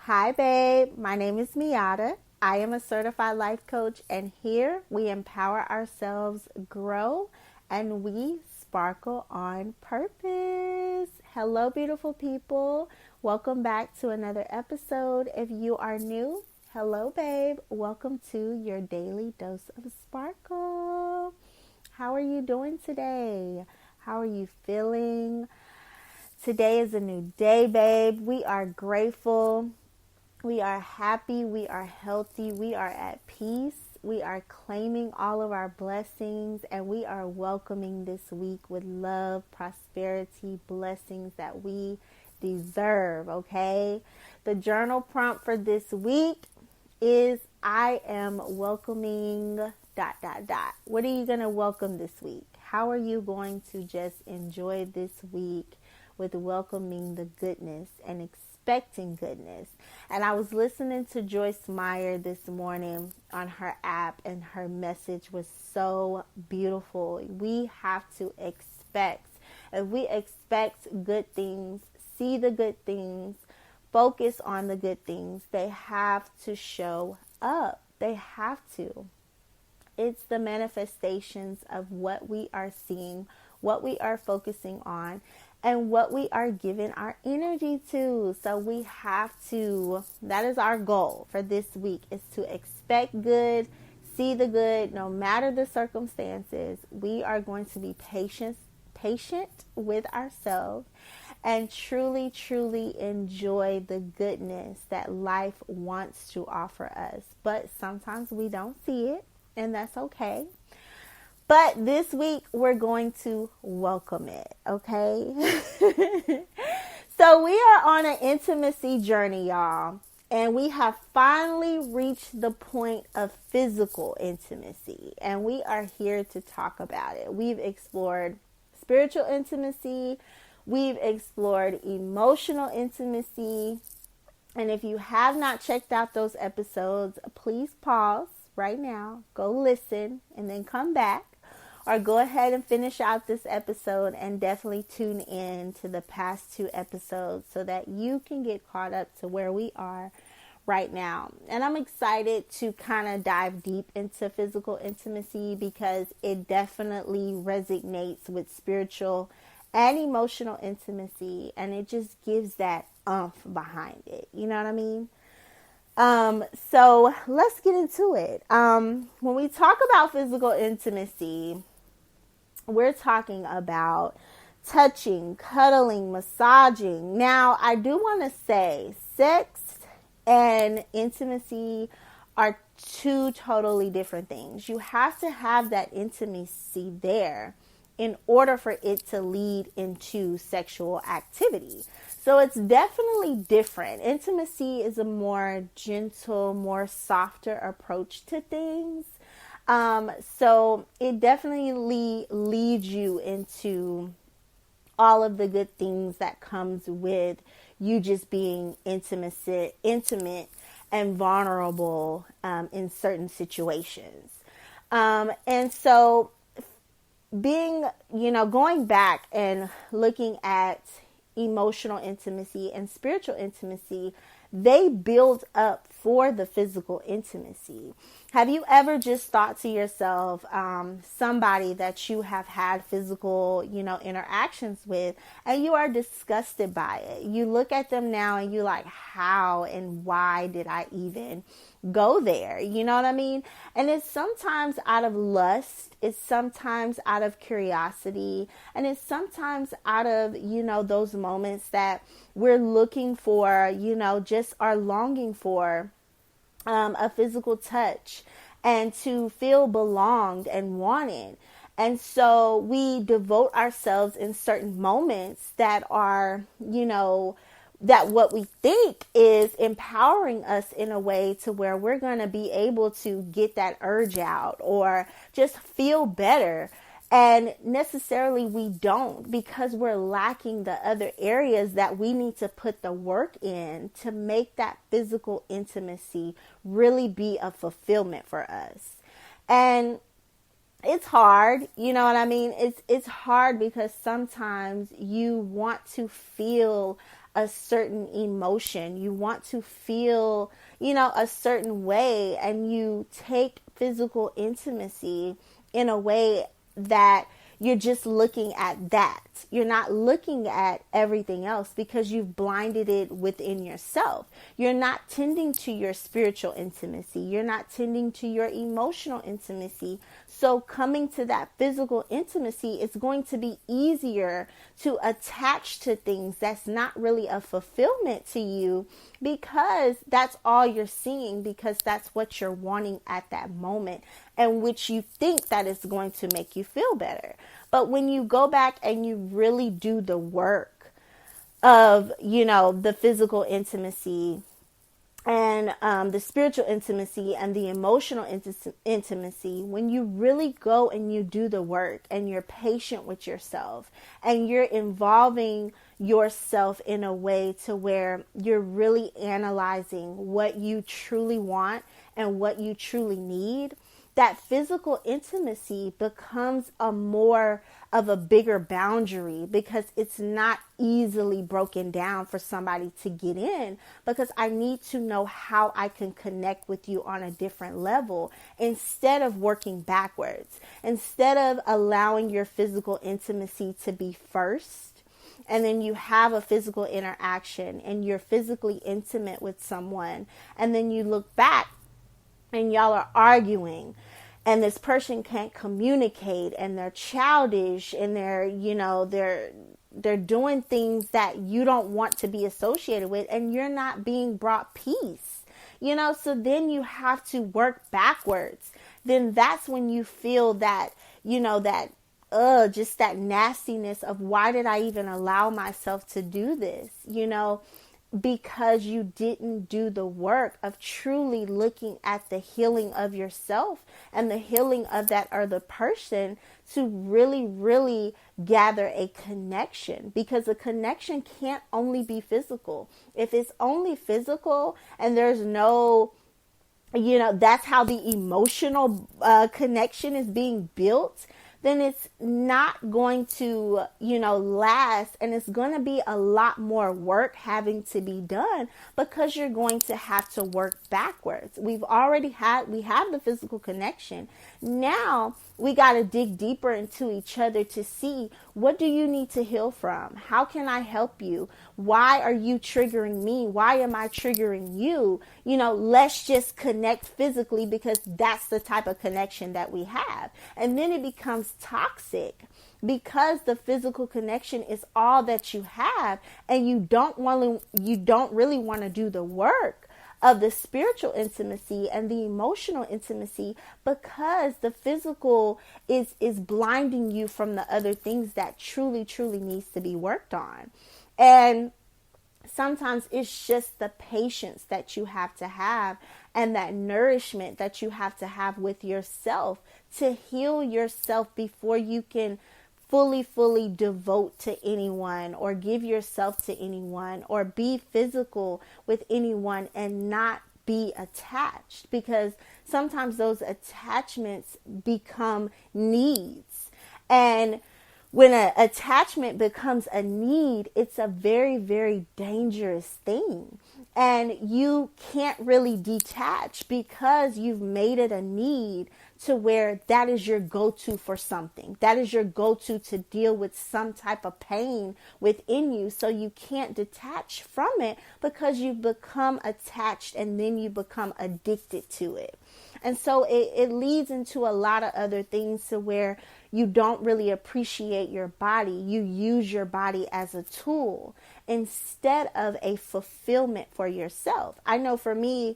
Hi, babe. My name is Miata. I am a certified life coach, and here we empower ourselves, grow, and we sparkle on purpose. Hello, beautiful people. Welcome back to another episode. If you are new, hello, babe. Welcome to your daily dose of sparkle. How are you doing today? How are you feeling? Today is a new day, babe. We are grateful. We are happy, we are healthy, we are at peace, we are claiming all of our blessings, and we are welcoming this week with love, prosperity, blessings that we deserve, okay? The journal prompt for this week is I am welcoming ... What are you going to welcome this week? How are you going to just enjoy this week with welcoming the goodness and expecting goodness? And I was listening to Joyce Meyer this morning on her app, and her message was so beautiful. We have to expect. If we expect good things, see the good things, focus on the good things, they have to show up. They have to. It's the manifestations of what we are seeing, what we are focusing on, and what we are giving our energy to. So we have to, that is our goal for this week, is to expect good, see the good, no matter the circumstances. We are going to be patient with ourselves and truly, truly enjoy the goodness that life wants to offer us. But sometimes we don't see it, and that's okay. But this week, we're going to welcome it, okay? So we are on an intimacy journey, y'all. And we have finally reached the point of physical intimacy. And we are here to talk about it. We've explored spiritual intimacy. We've explored emotional intimacy. And if you have not checked out those episodes, please pause right now, go listen, and then come back. Or go ahead and finish out this episode and definitely tune in to the past 2 episodes so that you can get caught up to where we are right now. And I'm excited to kind of dive deep into physical intimacy because it definitely resonates with spiritual and emotional intimacy, and it just gives that oomph behind it. You know what I mean? So let's get into it. When we talk about physical intimacy, we're talking about touching, cuddling, massaging. Now, I do want to say sex and intimacy are 2 totally different things. You have to have that intimacy there in order for it to lead into sexual activity. So it's definitely different. Intimacy is a more gentle, more softer approach to things. So it definitely leads you into all of the good things that comes with you just being intimate and vulnerable in certain situations. And so going back and looking at emotional intimacy and spiritual intimacy, they build up for the physical intimacy. Have you ever just thought to yourself, somebody that you have had physical, interactions with, and you are disgusted by it? You look at them now and you're like, how and why did I even go there? You know what I mean? And it's sometimes out of lust, it's sometimes out of curiosity, and it's sometimes out of, those moments that we're looking for, just are longing for a physical touch and to feel belonged and wanted. And so we devote ourselves in certain moments that are, that what we think is empowering us in a way to where we're going to be able to get that urge out or just feel better. And necessarily we don't, because we're lacking the other areas that we need to put the work in to make that physical intimacy really be a fulfillment for us. And it's hard, you know what I mean? It's hard because sometimes you want to feel a certain emotion. You want to feel, a certain way, and you take physical intimacy in a way that you're just looking at that. You're not looking at everything else because you've blinded it within yourself. You're not tending to your spiritual intimacy. You're not tending to your emotional intimacy. So coming to that physical intimacy is going to be easier to attach to things that's not really a fulfillment to you, because that's all you're seeing, because that's what you're wanting at that moment, and which you think that is going to make you feel better. But when you go back and you really do the work of, the physical intimacy and the spiritual intimacy and the emotional intimacy, when you really go and you do the work and you're patient with yourself and you're involving yourself in a way to where you're really analyzing what you truly want and what you truly need, that physical intimacy becomes a more of a bigger boundary, because it's not easily broken down for somebody to get in, because I need to know how I can connect with you on a different level instead of working backwards, instead of allowing your physical intimacy to be first. And then you have a physical interaction and you're physically intimate with someone, and then you look back and y'all are arguing, and this person can't communicate, and they're childish, and they're doing things that you don't want to be associated with, and you're not being brought peace. So then you have to work backwards. Then that's when you feel that, just that nastiness of, why did I even allow myself to do this? Because you didn't do the work of truly looking at the healing of yourself and the healing of that other person to really, really gather a connection. Because a connection can't only be physical. If it's only physical and there's no, that's how the emotional connection is being built, then it's not going to, last. And it's going to be a lot more work having to be done, because you're going to have to work backwards. We have the physical connection. Now we got to dig deeper into each other to see, what do you need to heal from? How can I help you? Why are you triggering me? Why am I triggering you? Let's just connect physically, because that's the type of connection that we have. And then it becomes toxic, because the physical connection is all that you have, and you don't really want to do the work of the spiritual intimacy and the emotional intimacy, because the physical is blinding you from the other things that truly, truly needs to be worked on. And sometimes it's just the patience that you have to have, and that nourishment that you have to have with yourself to heal yourself before you can fully devote to anyone, or give yourself to anyone, or be physical with anyone and not be attached. Because sometimes those attachments become needs. And when an attachment becomes a need, it's a very, very dangerous thing. And you can't really detach, because you've made it a need to where that is your go-to for something. That is your go-to to deal with some type of pain within you. So you can't detach from it, because you become attached, and then you become addicted to it. And so it leads into a lot of other things, to where you don't really appreciate your body. You use your body as a tool instead of a fulfillment for yourself. I know for me,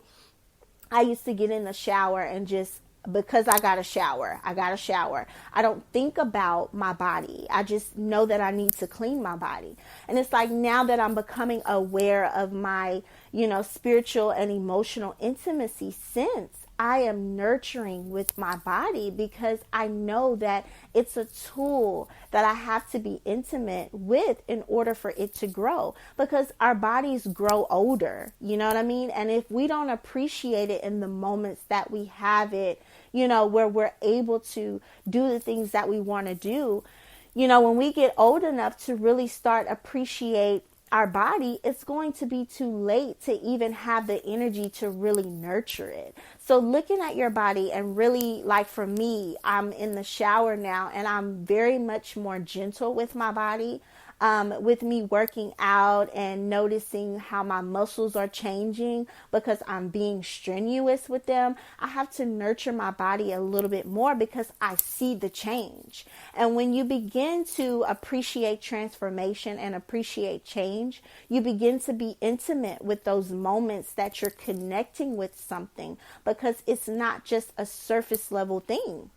I used to get in the shower and just, because I got a shower. I don't think about my body. I just know that I need to clean my body. And it's like, now that I'm becoming aware of my, spiritual and emotional intimacy sense, I am nurturing with my body, because I know that it's a tool that I have to be intimate with in order for it to grow, because our bodies grow older. You know what I mean? And if we don't appreciate it in the moments that we have it, where we're able to do the things that we want to do, when we get old enough to really start appreciate our body, it's going to be too late to even have the energy to really nurture it. So looking at your body and really, like for me, I'm in the shower now and I'm very much more gentle with my body. With me working out and noticing how my muscles are changing because I'm being strenuous with them, I have to nurture my body a little bit more because I see the change. And when you begin to appreciate transformation and appreciate change, you begin to be intimate with those moments that you're connecting with something, because it's not just a surface level thing.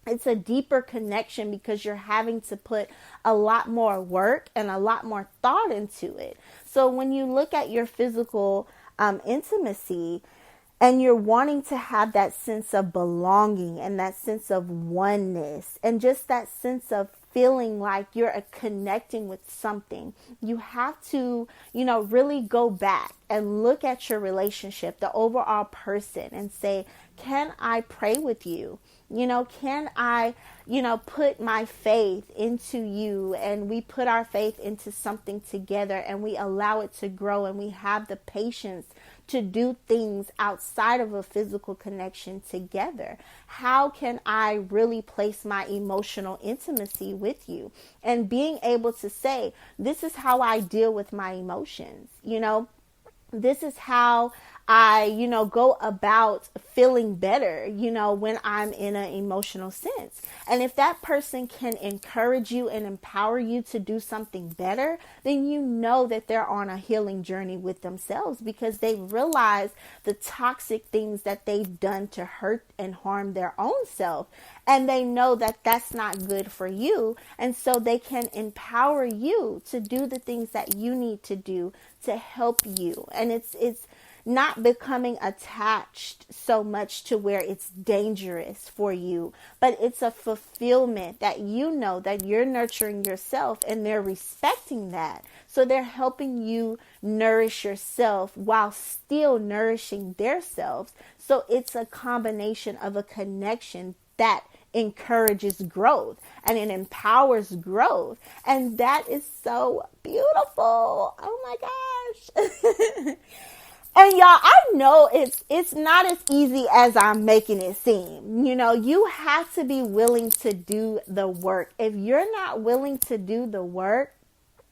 It's a deeper connection because you're having to put a lot more work and a lot more thought into it. So when you look at your physical intimacy and you're wanting to have that sense of belonging and that sense of oneness and just that sense of feeling like you're connecting with something, you have to, really go back and look at your relationship, the overall person, and say, can I pray with you? Can I, put my faith into you, and we put our faith into something together and we allow it to grow, and we have the patience to do things outside of a physical connection together. How can I really place my emotional intimacy with you? And being able to say, this is how I deal with my emotions. This is how I, go about feeling better, when I'm in an emotional sense. And if that person can encourage you and empower you to do something better, then you know that they're on a healing journey with themselves, because they realize the toxic things that they've done to hurt and harm their own self. And they know that that's not good for you. And so they can empower you to do the things that you need to do to help you. And it's not becoming attached so much to where it's dangerous for you, but it's a fulfillment that you know that you're nurturing yourself and they're respecting that. So they're helping you nourish yourself while still nourishing themselves. So it's a combination of a connection that encourages growth and it empowers growth. And that is so beautiful. Oh my gosh. And y'all, I know it's not as easy as I'm making it seem. You have to be willing to do the work. If you're not willing to do the work,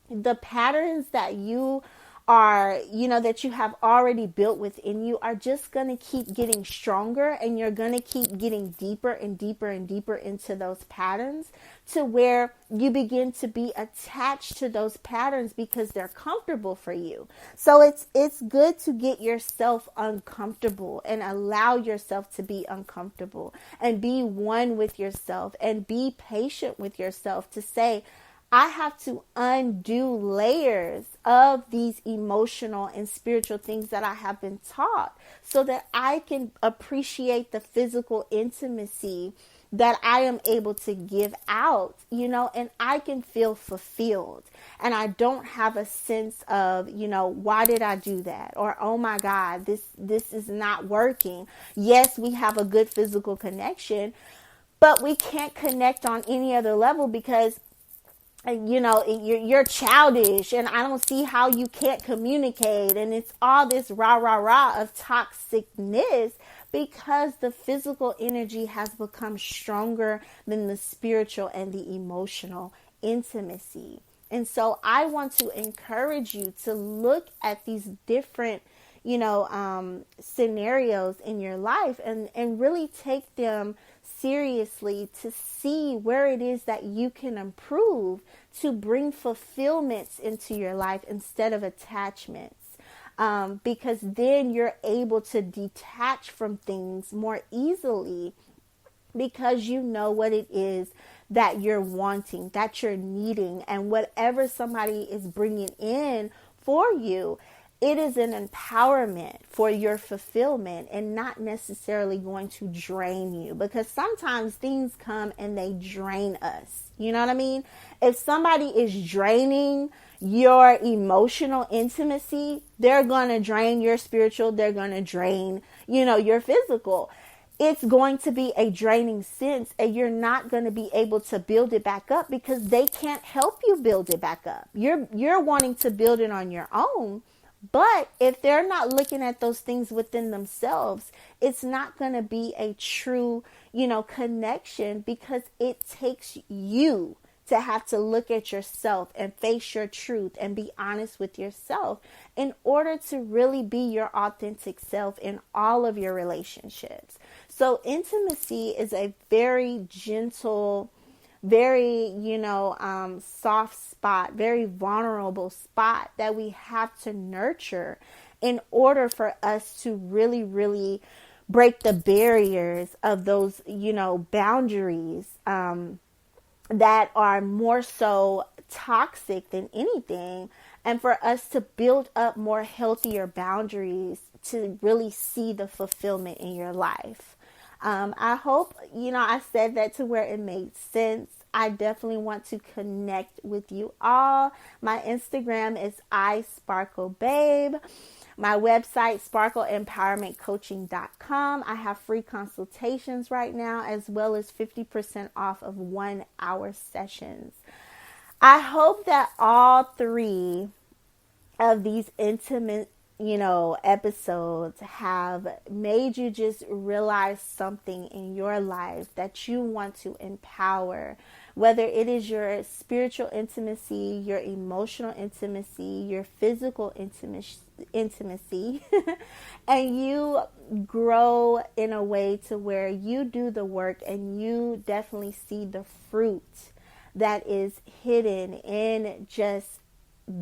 the patterns that you are, that you have already built within you are just going to keep getting stronger, and you're going to keep getting deeper and deeper and deeper into those patterns, to where you begin to be attached to those patterns because they're comfortable for you. So it's good to get yourself uncomfortable and allow yourself to be uncomfortable and be one with yourself and be patient with yourself to say, I have to undo layers of these emotional and spiritual things that I have been taught so that I can appreciate the physical intimacy that I am able to give out, and I can feel fulfilled. And I don't have a sense of, why did I do that? Or, oh my God, this is not working. Yes, we have a good physical connection, but we can't connect on any other level because you're childish and I don't see how you can't communicate. And it's all this rah, rah, rah of toxicness because the physical energy has become stronger than the spiritual and the emotional intimacy. And so I want to encourage you to look at these different, scenarios in your life and really take them seriously to see where it is that you can improve to bring fulfillments into your life instead of attachments. Because then you're able to detach from things more easily because you know what it is that you're wanting, that you're needing, and whatever somebody is bringing in for you, it is an empowerment for your fulfillment and not necessarily going to drain you, because sometimes things come and they drain us. You know what I mean? If somebody is draining your emotional intimacy, they're going to drain your spiritual, they're going to drain, your physical. it's going to be a draining sense, and you're not going to be able to build it back up because they can't help you build it back up. You're wanting to build it on your own. But if they're not looking at those things within themselves, it's not going to be a true, connection, because it takes you to have to look at yourself and face your truth and be honest with yourself in order to really be your authentic self in all of your relationships. So intimacy is a very gentle, very, soft spot, very vulnerable spot that we have to nurture in order for us to really, really break the barriers of those, boundaries, that are more so toxic than anything, and for us to build up more healthier boundaries to really see the fulfillment in your life. I hope, I said that to where it made sense. I definitely want to connect with you all. My Instagram is iSparklebabe. My website, sparkleempowermentcoaching.com. I have free consultations right now, as well as 50% off of 1-hour sessions. I hope that all 3 of these intimate, episodes have made you just realize something in your life that you want to empower, whether it is your spiritual intimacy, your emotional intimacy, your physical intimacy, and you grow in a way to where you do the work and you definitely see the fruit that is hidden in just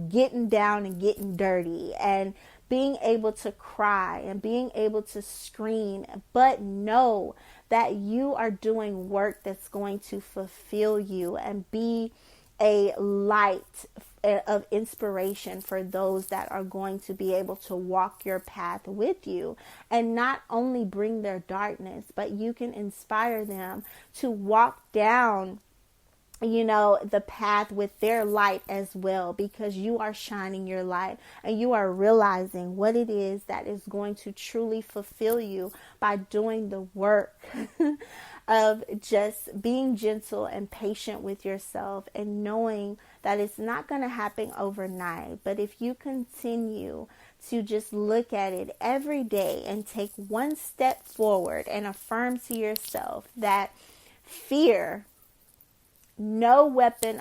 getting down and getting dirty and being able to cry and being able to scream, but know that you are doing work that's going to fulfill you and be a light of inspiration for those that are going to be able to walk your path with you, and not only bring their darkness, but you can inspire them to walk down the path with their light as well, because you are shining your light and you are realizing what it is that is going to truly fulfill you by doing the work of just being gentle and patient with yourself, and knowing that it's not going to happen overnight. But if you continue to just look at it every day and take one step forward and affirm to yourself that fear, no weapon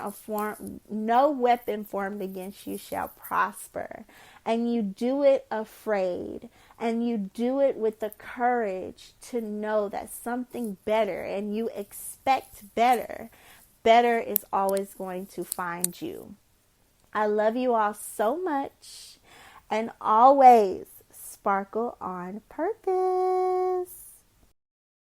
formed against you shall prosper, and you do it afraid, and you do it with the courage to know that something better, and you expect better is always going to find you. I love you all so much, and always sparkle on purpose.